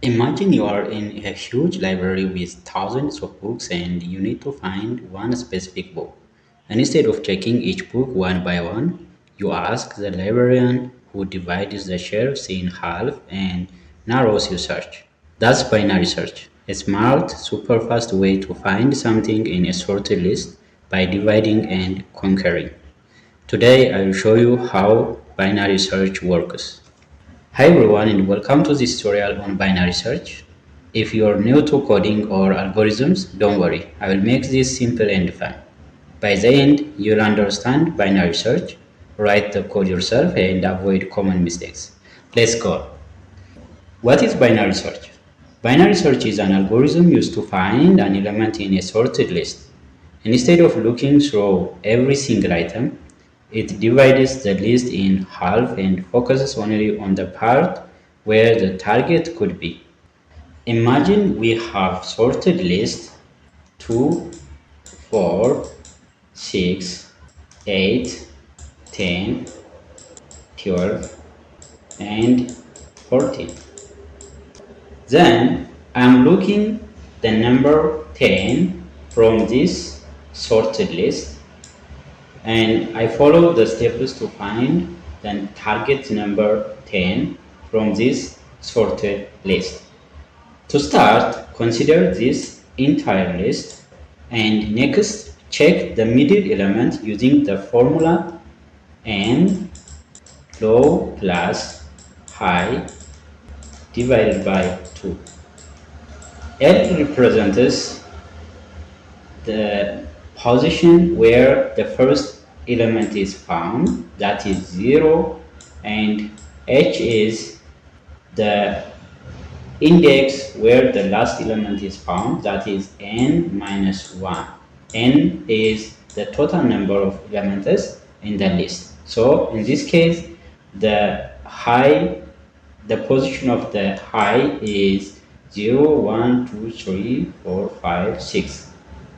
Imagine you are in a huge library with thousands of books and you need to find one specific book. And instead of checking each book one by one, you ask the librarian who divides the shelves in half and narrows your search. That's binary search, a smart, super fast way to find something in a sorted list by dividing and conquering. Today I will show you how binary search works. Hi everyone and welcome to this tutorial on binary search. If you are new to coding or algorithms, don't worry, I will make this simple and fun. By the end, you'll understand binary search, write the code yourself and avoid common mistakes. Let's go. What is binary search? Binary search is an algorithm used to find an element in a sorted list. Instead of looking through every single item, it divides the list in half and focuses only on the part where the target could be. Imagine we have sorted list 2, 4, 6, 8, 10, 12, and 14. Then I'm looking the number 10 from this sorted list and I follow the steps to find the target number 10 from this sorted list. To start, consider this entire list and next check the middle element using the formula n low plus high divided by 2. L represents the position where the first element is found, that is 0, and H is the index where the last element is found, that is n minus 1. N is the total number of elements in the list. So in this case, the position of the high is 0, 1, 2, 3, 4, 5, 6.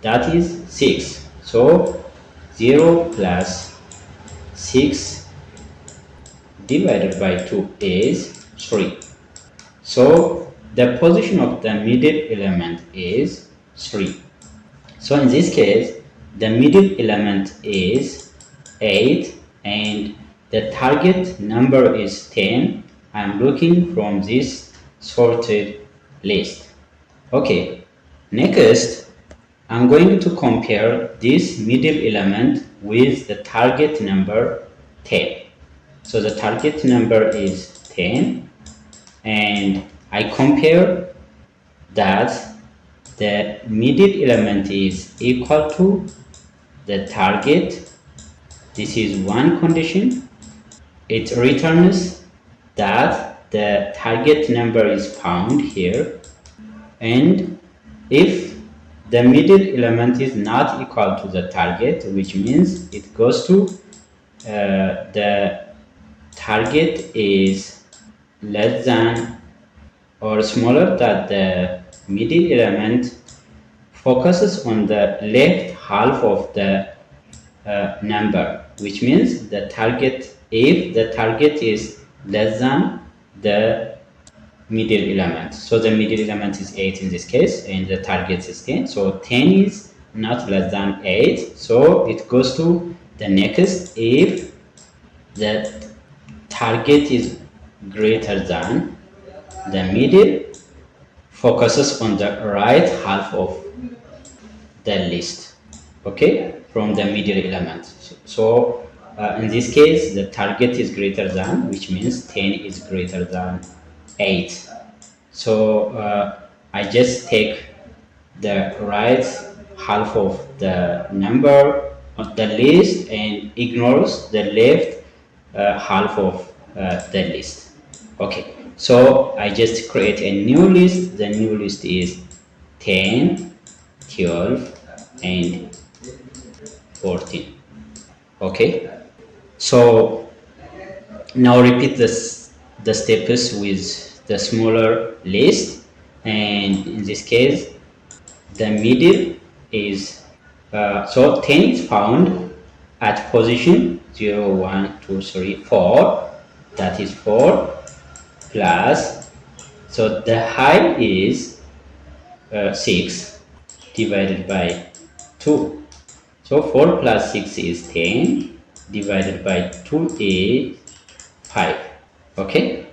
That is 6. So 0 plus 6 divided by 2 is 3. So the position of the middle element is 3. So in this case, the middle element is 8 and the target number is 10. I'm looking from this sorted list. Okay, next I'm going to compare this middle element with the target number 10. So the target number is 10 and I compare that the middle element is equal to the target. This is one condition. It returns that the target number is found here, and if the middle element is not equal to the target, which means it goes to the target is less than or smaller than the middle element, focuses on the left half of the number, which means the target, if the target is less than the middle element. So the middle element is 8 in this case and the target is 10. So 10 is not less than 8. So it goes to the next if the target is greater than the middle, focuses on the right half of the list, okay, from the middle element. So in this case, the target is greater than, which means 10 is greater than 8. So I just take the right half of the number of the list and ignores the left half of the list. Okay, so I just create a new list. The new list is 10, 12, and 14. Okay, so now repeat the steps with the smaller list, and in this case the middle is so 10 is found at position 0, 1, 2, 3, 4, that is 4 plus So the high is 6 divided by 2. So 4 plus 6 is 10 divided by 2 is 5. Okay,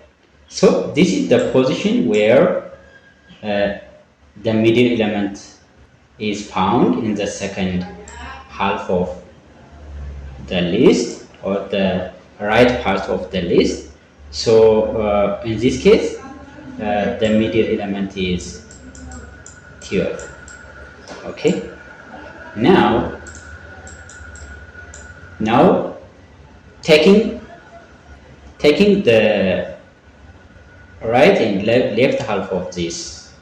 so this is the position where the middle element is found in the second half of the list or the right part of the list. So in this case, the middle element is 12. Okay, now now taking the right and left half of this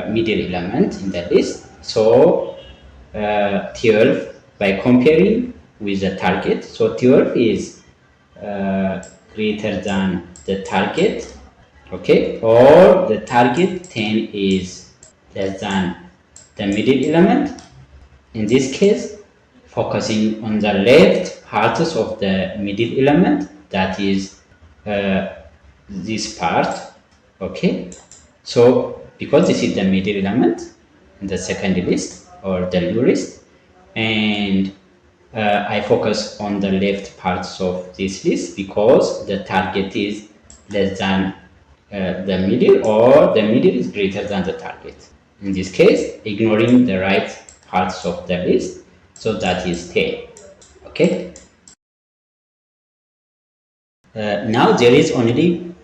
middle element in the list. So 12 by comparing with the target. So 12 is greater than the target, okay, or the target 10 is less than the middle element. In this case, focusing on the left parts of the middle element, that is this part, okay. So because this is the middle element in the second list or the new list, and I focus on the left parts of this list because the target is less than the middle, or the middle is greater than the target. In this case, ignoring the right parts of the list, so that is 10. Okay. Now there is only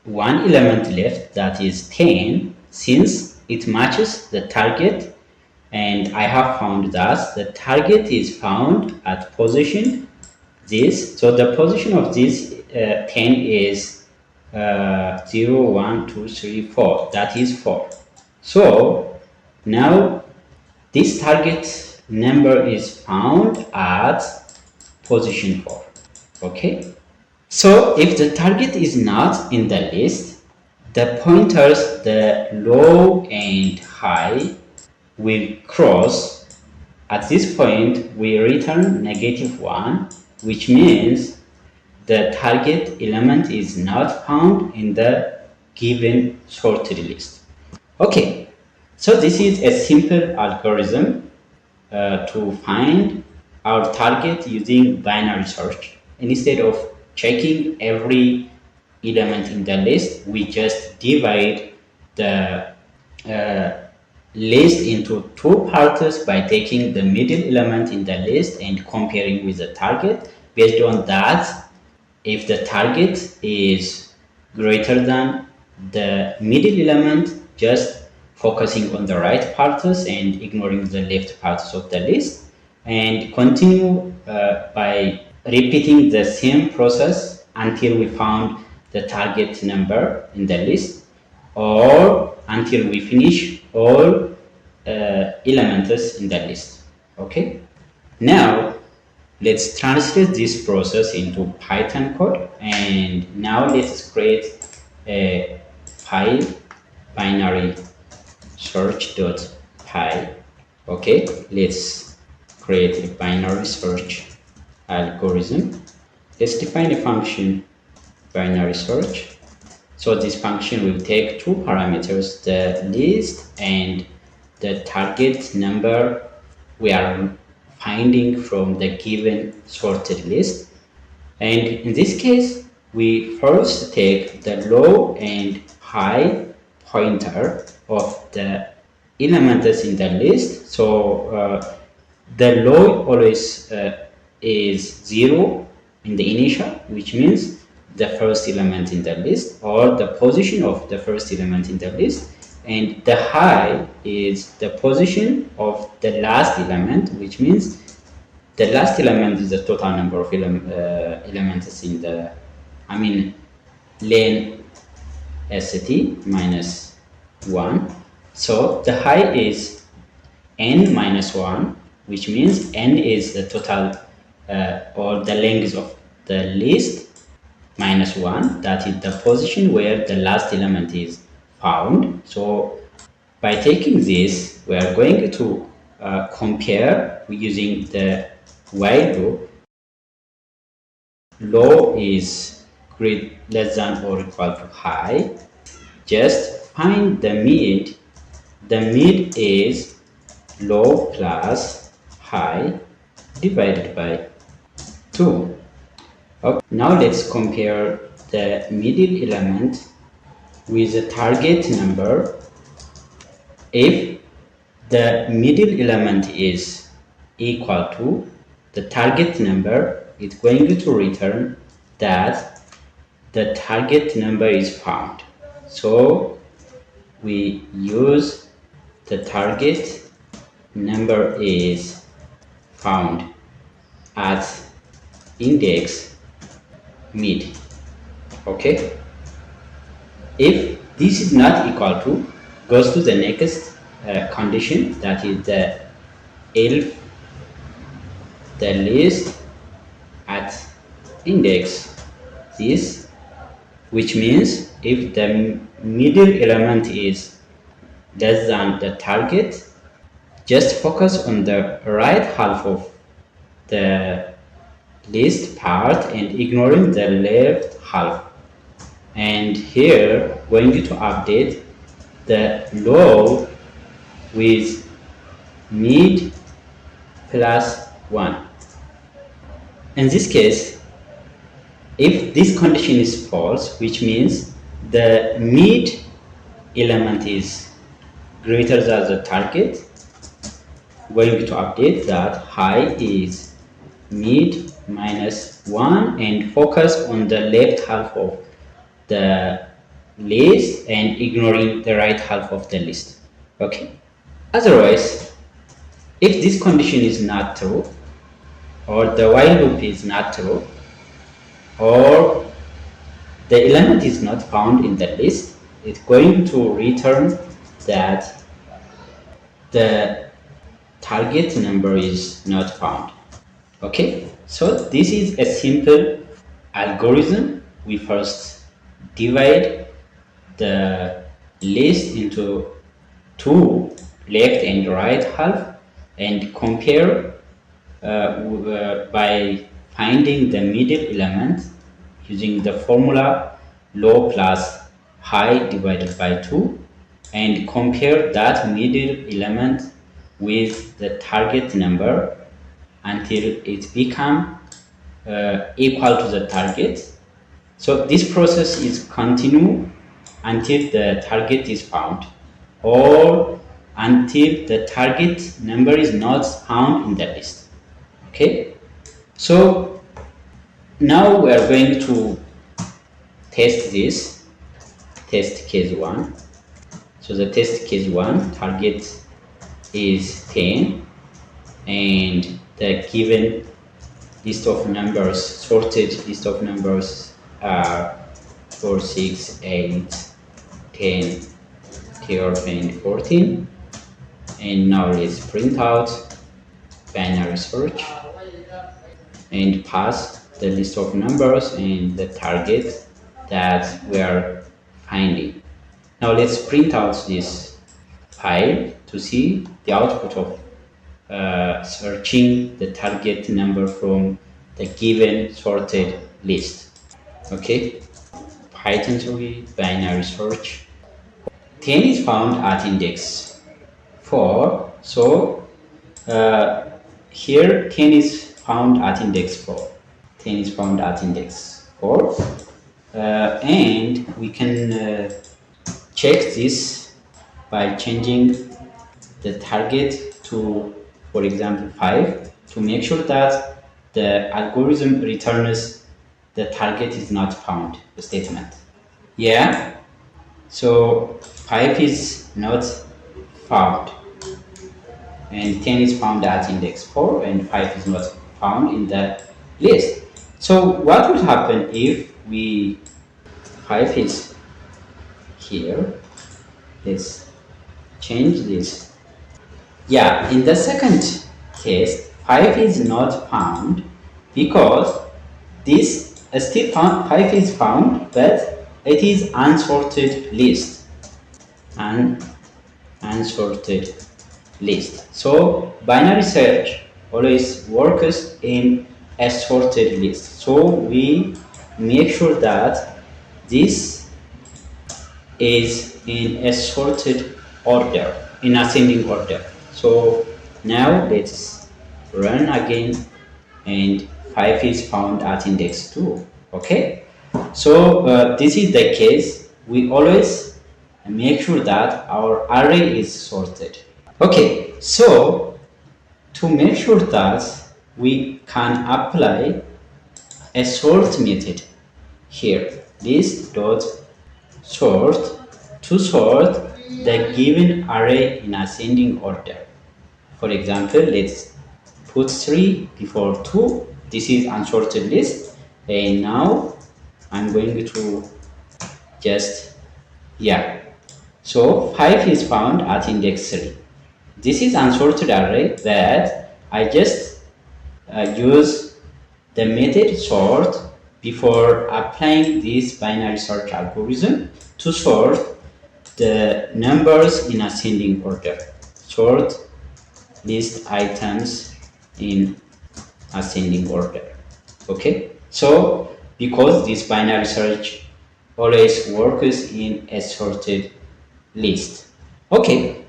one element left, that is 10, since it matches the target, and I have found that the target is found at position this. So the position of this 10 is 0, 1, 2, 3, 4, that is 4. So now this target number is found at position 4. Okay, so if the target is not in the list, the pointers, the low and high, will cross. At this point, we return -1, which means the target element is not found in the given sorted list. Okay, so this is a simple algorithm to find our target using binary search. Instead of checking every element in the list, we just divide the list into two parts by taking the middle element in the list and comparing with the target. Based on that, if the target is greater than the middle element, just focusing on the right parts and ignoring the left parts of the list, and continue by repeating the same process until we found the target number in the list, or until we finish all elements in the list. Okay, now let's translate this process into Python code, and now let's create a file, binary search.py. Okay, let's create a binary search algorithm. Let's define a function, binary search. So this function will take two parameters, the list and the target number we are finding from the given sorted list. And in this case, we first take the low and high pointer of the elements in the list. So the low always is 0 in the initial, which means the first element in the list, or the position of the first element in the list, and the high is the position of the last element, which means the last element is the total number of elements in the, len st minus 1. So the high is n minus 1, which means n is the total or the length of the list minus 1, that is the position where the last element is found. So by taking this, we are going to compare using the while loop. Low is less than or equal to high. Just find the mid is low plus high divided by 2. Okay. Now let's compare the middle element with the target number. If the middle element is equal to the target number, it's going to return that the target number is found. So we use the target number is found at index mid. Okay, if this is not equal to, goes to the next condition, that is the if the list at index this, which means if the middle element is less than the target, just focus on the right half of the list part and ignoring the left half. And here going to update the low with mid plus 1. In this case, if this condition is false, which means the mid element is greater than the target, going to update that high is mid minus 1 and focus on the left half of the list and ignoring the right half of the list. Okay. Otherwise, if this condition is not true, or the while loop is not true, or the element is not found in the list, it's going to return that the target number is not found. Okay, so this is a simple algorithm. We first divide the list into two, left and right half, and compare by finding the middle element using the formula low plus high divided by 2, and compare that middle element with the target number until it become equal to the target. So this process is continue until the target is found, or until the target number is not found in the list. Okay, so now we are going to test this, test case 1. So the test case 1, target is 10 and the given list of numbers, sorted list of numbers are 4, 6, 8, 10, 12 and 14. And now let's print out binary search and pass the list of numbers and the target that we are finding. Now let's print out this file to see the output of searching the target number from the given sorted list. Okay, Python 3 binary search. 10 is found at index 4, so here 10 is found at index 4. 10 is found at index 4, and we can check this by changing the target to, for example, 5, to make sure that the algorithm returns the target is not found statement. Yeah, so 5 is not found and 10 is found at index 4 and 5 is not found in the list. So what would happen if we 5 is here? Let's change this. Yeah, in the second case 5 is not found because this still found, 5 is found, but it is unsorted list, unsorted list. So binary search always works in a sorted list. So we make sure that this is in a sorted order, in ascending order. So now let's run again, and 5 is found at index 2. Okay, so this is the case. We always make sure that our array is sorted. Okay, so to make sure that we can apply a sort method here, list dot sort, to sort the given array in ascending order. For example, let's put 3 before 2. This is unsorted list, and now I'm going to just, yeah, so 5 is found at index 3. This is unsorted array that I just use the method sort before applying this binary search algorithm to sort the numbers in ascending order. Sort list items in ascending order. Okay, so because this binary search always works in a sorted list. Okay,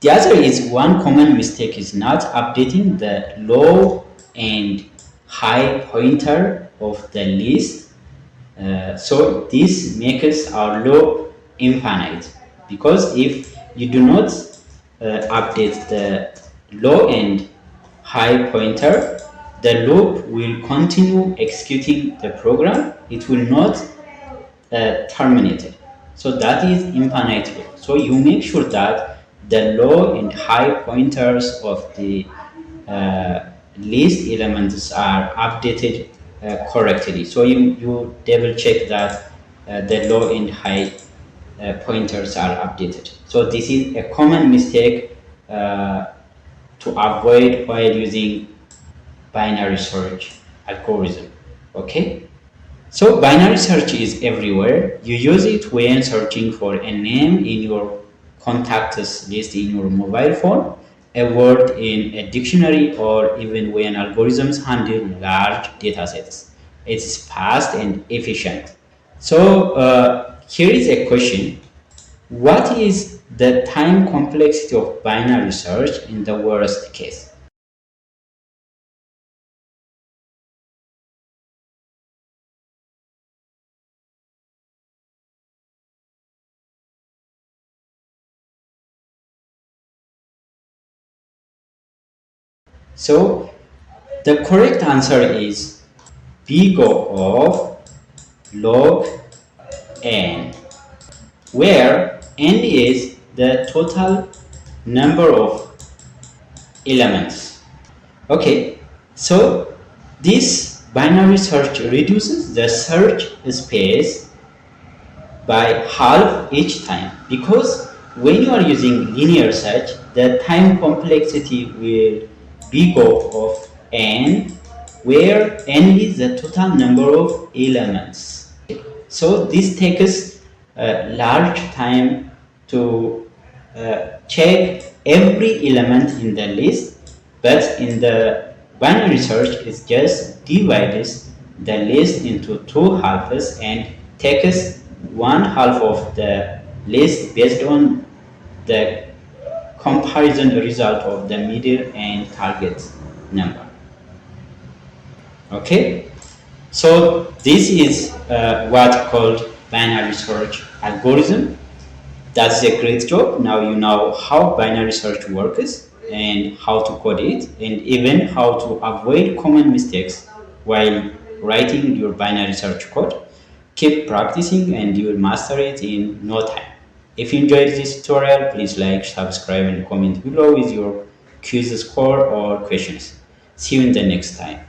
the other is one common mistake is not updating the low and high pointer of the list. So this makes our loop infinite, because if you do not update the low and high pointer, the loop will continue executing the program. It will not terminate it. So that is infinite loop. So you make sure that the low and high pointers of the list elements are updated correctly. So you double check that the low and high pointers are updated. So this is a common mistake to avoid while using binary search algorithm. Okay, so binary search is everywhere. You use it when searching for a name in your contacts list in your mobile phone, a word in a dictionary, or even when algorithms handle large data sets. It's fast and efficient. So here is a question: what is the time complexity of binary search in the worst case? So the correct answer is big O of log n, where n is the total number of elements. Okay, so this binary search reduces the search space by half each time, because when you are using linear search, the time complexity will be of n, where n is the total number of elements. So this takes a large time to check every element in the list, but in the binary search it just divides the list into two halves and takes one half of the list based on the comparison result of the middle and target number. Okay, so this is what called binary search algorithm. That's a great job. Now you know how binary search works and how to code it, and even how to avoid common mistakes while writing your binary search code. Keep practicing and you will master it in no time. If you enjoyed this tutorial, please like, subscribe, and comment below with your quiz score or questions. See you in the next time.